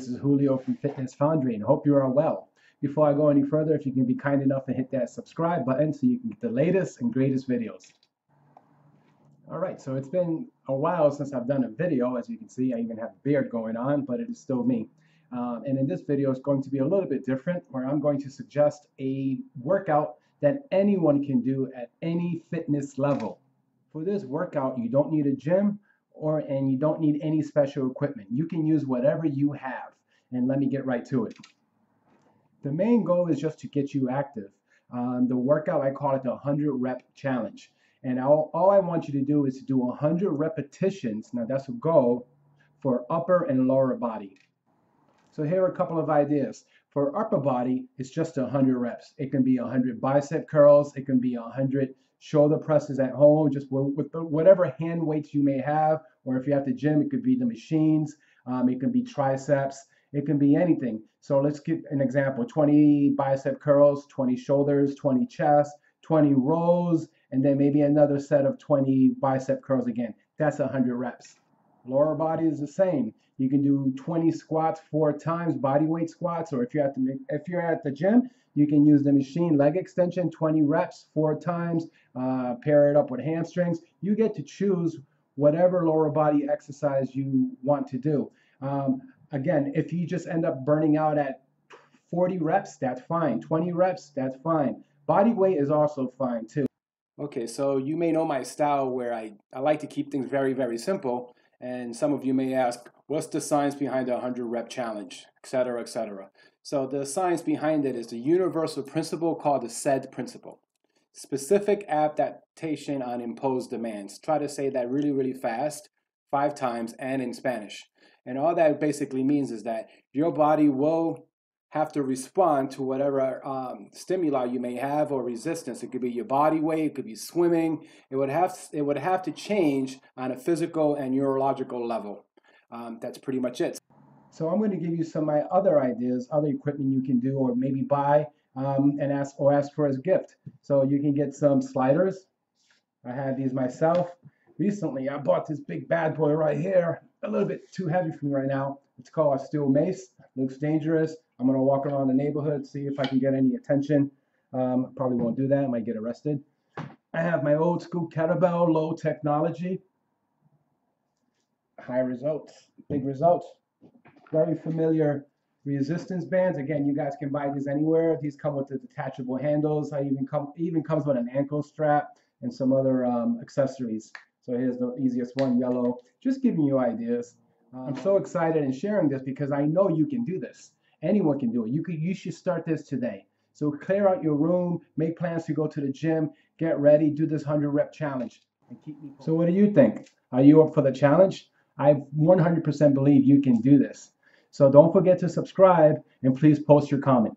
this is Julio from Fitness Foundry, and hope you are well. Before I go any further, if you can be kind enough and hit that subscribe button so you can get the latest and greatest videos. All right, so it's been a while since I've done a video. As you can see, I even have a beard going on, but it is still me. And in this video, it's going to be a little bit different, where I'm going to suggest a workout that anyone can do at any fitness level. For this workout, you don't need a gym and you don't need any special equipment. You can use whatever you have. And let me get right to it. The main goal is just to get you active. The workout, I call it the 100 rep challenge. And all I want you to do is to do 100 repetitions. Now that's a goal for upper and lower body. So here are a couple of ideas. For upper body, it's just 100 reps. It can be 100 bicep curls. It can be 100 shoulder presses at home, just with whatever hand weights you may have. Or if you're at the gym, it could be the machines. It can be triceps. It can be anything. So let's give an example. 20 bicep curls, 20 shoulders, 20 chest, 20 rows, and then maybe another set of 20 bicep curls again. That's 100 reps. Lower body is the same. You can do 20 squats 4 times, body weight squats, or if you're at the gym, you can use the machine leg extension, 20 reps 4 times, pair it up with hamstrings. You get to choose whatever lower body exercise you want to do. Again, if you just end up burning out at 40 reps, that's fine. 20 reps, that's fine. Body weight is also fine too. Okay, so you may know my style where I like to keep things very, very simple. And some of you may ask, what's the science behind the 100 rep challenge, etc., etc. So the science behind it is the universal principle called the SAID principle. Specific adaptation on imposed demands. Try to say that really, really fast, 5 times and in Spanish. And all that basically means is that your body will have to respond to whatever stimuli you may have or resistance. It could be your body weight, it could be swimming. It would have to change on a physical and neurological level. That's pretty much it. So I'm going to give you some of my other ideas, other equipment you can do or maybe buy and ask for as a gift. So you can get some sliders. I have these myself. Recently, I bought this big bad boy right here. A little bit too heavy for me right now. It's called a steel mace. Looks dangerous. I'm going to walk around the neighborhood, see if I can get any attention. Probably won't do that. I might get arrested. I have my old school kettlebell, low technology. High results, big results. Very familiar resistance bands. Again, you guys can buy these anywhere. These come with the detachable handles. Even comes with an ankle strap and some other accessories. So here's the easiest one, yellow. Just giving you ideas. I'm so excited and sharing this because I know you can do this. Anyone can do it. You should start this today. So clear out your room, make plans to go to the gym, get ready, do this 100 rep challenge. And keep me. So what do you think? Are you up for the challenge? I 100% believe you can do this. So don't forget to subscribe and please post your comment.